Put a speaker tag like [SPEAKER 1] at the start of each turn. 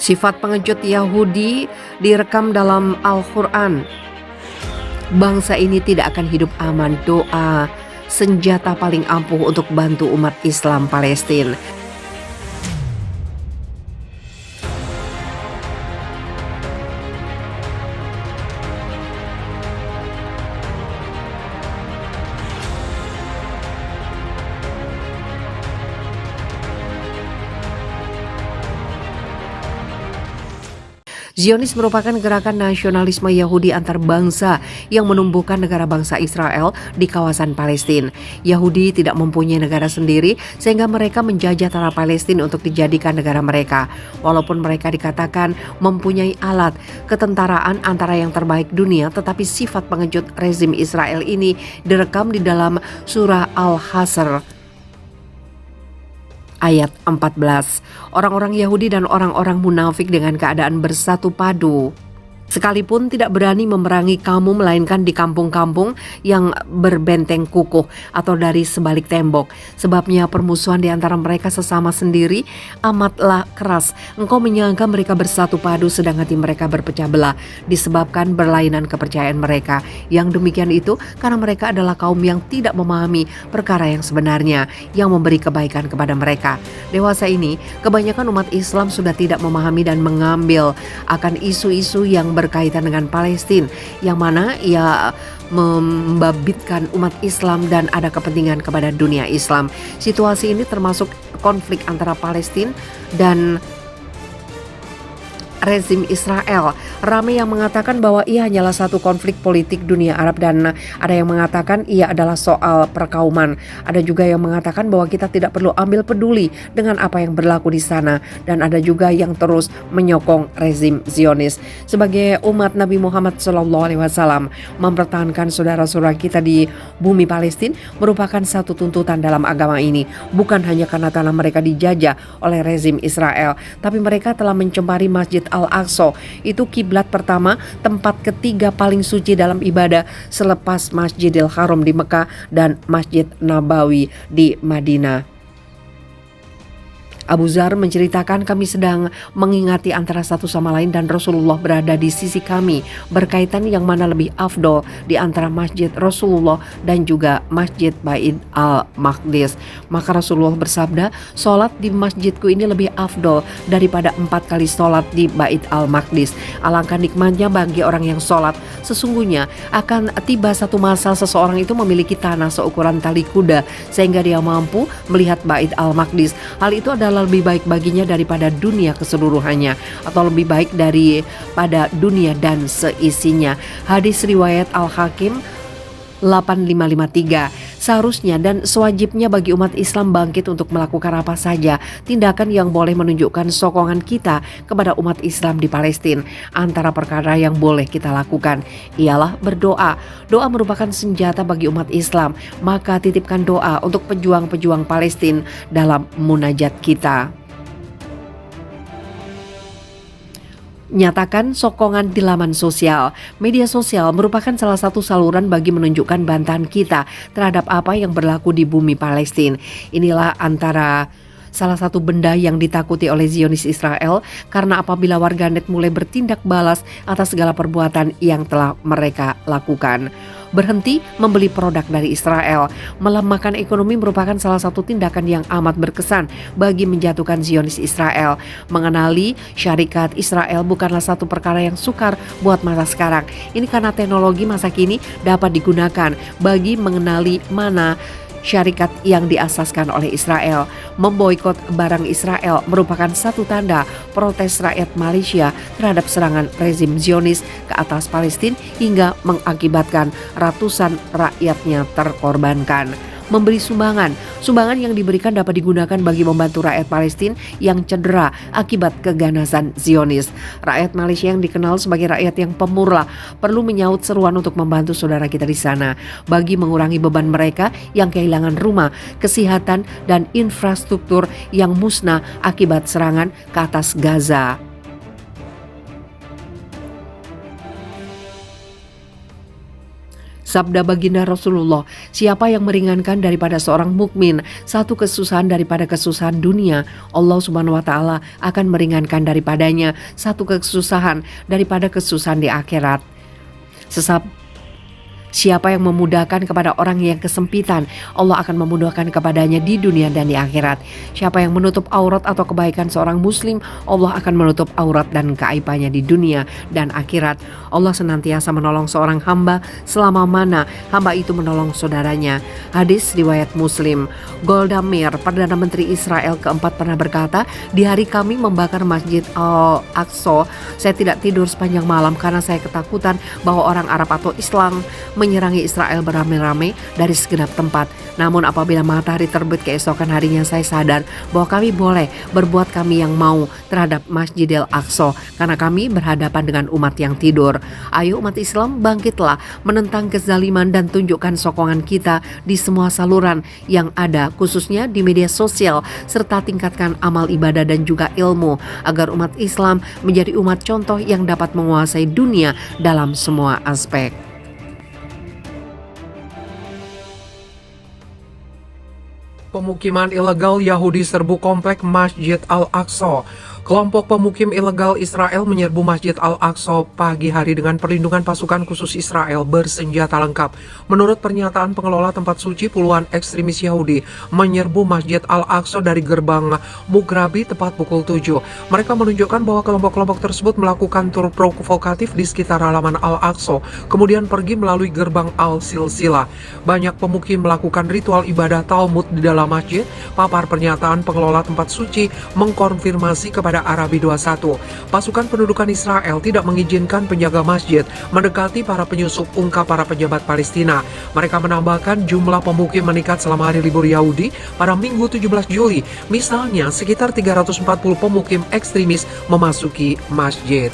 [SPEAKER 1] Sifat pengecut Yahudi direkam dalam Al-Quran. Bangsa ini tidak akan hidup aman. Doa senjata paling ampuh untuk bantu umat Islam Palestina. Zionis merupakan gerakan nasionalisme Yahudi antar bangsa yang menumbuhkan negara bangsa Israel di kawasan Palestina. Yahudi tidak mempunyai negara sendiri sehingga mereka menjajah tanah Palestina untuk dijadikan negara mereka. Walaupun mereka dikatakan mempunyai alat ketentaraan antara yang terbaik dunia, tetapi sifat pengecut rezim Israel ini direkam di dalam surah Al-Hasr ayat 14. Orang-orang Yahudi dan orang-orang munafik dengan keadaan bersatu padu sekalipun tidak berani memerangi kamu melainkan di kampung-kampung yang berbenteng kukuh atau dari sebalik tembok. Sebabnya permusuhan di antara mereka sesama sendiri amatlah keras. Engkau menyangka mereka bersatu padu sedang hati mereka berpecah belah disebabkan berlainan kepercayaan mereka. Yang demikian itu karena mereka adalah kaum yang tidak memahami perkara yang sebenarnya yang memberi kebaikan kepada mereka. Dewasa ini kebanyakan umat Islam sudah tidak memahami dan mengambil akan isu-isu yang berkaitan dengan Palestina, yang mana ia membabitkan umat Islam dan ada kepentingan kepada dunia Islam. Situasi ini termasuk konflik antara Palestina dan rezim Israel. Ramai yang mengatakan bahwa ia hanyalah satu konflik politik dunia Arab dan ada yang mengatakan ia adalah soal perkauman. Ada juga yang mengatakan bahwa kita tidak perlu ambil peduli dengan apa yang berlaku di sana dan ada juga yang terus menyokong rezim Zionis. Sebagai umat Nabi Muhammad SAW, mempertahankan saudara-saudara kita di bumi Palestina merupakan satu tuntutan dalam agama ini. Bukan hanya karena tanah mereka dijajah oleh rezim Israel, tapi mereka telah mencemari Masjid Al-Aqsa. Itu kiblat pertama, tempat ketiga paling suci dalam ibadah selepas Masjidil Haram di Mekah dan Masjid Nabawi di Madinah. Abu Dzar menceritakan, kami sedang mengingati antara satu sama lain dan Rasulullah berada di sisi kami berkaitan yang mana lebih afdol di antara Masjid Rasulullah dan juga Masjid Bait Al-Maqdis. Maka Rasulullah bersabda, sholat di masjidku ini lebih afdol daripada 4 kali sholat di Bait Al-Maqdis. Alangkah nikmatnya bagi orang yang sholat. Sesungguhnya akan tiba satu masa seseorang itu memiliki tanah seukuran tali kuda sehingga dia mampu melihat Bait Al-Maqdis. Hal itu adalah lebih baik baginya daripada dunia keseluruhannya atau lebih baik daripada dunia dan seisinya. Hadis riwayat Al-Hakim 8553. Seharusnya dan sewajibnya bagi umat Islam bangkit untuk melakukan apa saja tindakan yang boleh menunjukkan sokongan kita kepada umat Islam di Palestina. Antara perkara yang boleh kita lakukan ialah berdoa. Doa merupakan senjata bagi umat Islam, maka titipkan doa untuk pejuang-pejuang Palestina dalam munajat kita. Nyatakan sokongan di laman sosial. Media sosial merupakan salah satu saluran bagi menunjukkan bantahan kita terhadap apa yang berlaku di bumi Palestina. Inilah antara salah satu benda yang ditakuti oleh Zionis Israel karena apabila warganet mulai bertindak balas atas segala perbuatan yang telah mereka lakukan. Berhenti membeli produk dari Israel. Melemahkan ekonomi merupakan salah satu tindakan yang amat berkesan bagi menjatuhkan Zionis Israel. Mengenali syarikat Israel bukanlah satu perkara yang sukar buat masa sekarang. Ini karena teknologi masa kini dapat digunakan bagi mengenali mana syarikat yang diasaskan oleh Israel. Memboikot barang Israel merupakan satu tanda protes rakyat Malaysia terhadap serangan rezim Zionis ke atas Palestina hingga mengakibatkan ratusan rakyatnya terkorbankan. Memberi sumbangan yang diberikan dapat digunakan bagi membantu rakyat Palestina yang cedera akibat keganasan Zionis. Rakyat Malaysia yang dikenal sebagai rakyat yang pemurah perlu menyaut seruan untuk membantu saudara kita di sana bagi mengurangi beban mereka yang kehilangan rumah, kesehatan dan infrastruktur yang musnah akibat serangan ke atas Gaza. Sabda baginda Rasulullah, siapa yang meringankan daripada seorang mukmin satu kesusahan daripada kesusahan dunia, Allah Subhanahu wa taala akan meringankan daripadanya satu kesusahan daripada kesusahan di akhirat. Siapa yang memudahkan kepada orang yang kesempitan, Allah akan memudahkan kepadanya di dunia dan di akhirat. Siapa yang menutup aurat atau kebaikan seorang muslim, Allah akan menutup aurat dan keaibannya di dunia dan akhirat. Allah senantiasa menolong seorang hamba selama mana hamba itu menolong saudaranya. Hadis riwayat Muslim. Golda Meir, Perdana Menteri Israel keempat, pernah berkata, di hari kami membakar Masjid Al-Aqsa, saya tidak tidur sepanjang malam karena saya ketakutan bahwa orang Arab atau Islam menyerangi Israel beramai-ramai dari segenap tempat. Namun apabila matahari terbit keesokan harinya, saya sadar bahwa kami boleh berbuat kami yang mau terhadap Masjidil Aqsa karena kami berhadapan dengan umat yang tidur. Ayo umat Islam, bangkitlah menentang kezaliman dan tunjukkan sokongan kita di semua saluran yang ada, khususnya di media sosial, serta tingkatkan amal ibadah dan juga ilmu agar umat Islam menjadi umat contoh yang dapat menguasai dunia dalam semua aspek.
[SPEAKER 2] Pemukiman ilegal Yahudi serbu komplek Masjid Al-Aqsa. Kelompok pemukim ilegal Israel menyerbu Masjid Al-Aqsa pagi hari dengan perlindungan pasukan khusus Israel bersenjata lengkap. Menurut pernyataan pengelola tempat suci, puluhan ekstremis Yahudi menyerbu Masjid Al-Aqsa dari gerbang Mughrabi tepat pukul 7. Mereka menunjukkan bahwa kelompok-kelompok tersebut melakukan tur provokatif di sekitar halaman Al-Aqsa, kemudian pergi melalui gerbang Al-Silsilah. Banyak pemukim melakukan ritual ibadah Talmud di dalam masjid. Papar pernyataan pengelola tempat suci mengkonfirmasi kepada Arabi 21. Pasukan pendudukan Israel tidak mengizinkan penjaga masjid mendekati para penyusup, ungkap para pejabat Palestina. Mereka menambahkan jumlah pemukim meningkat selama hari libur Yahudi pada Minggu 17 Juli. Misalnya sekitar 340 pemukim ekstremis memasuki masjid.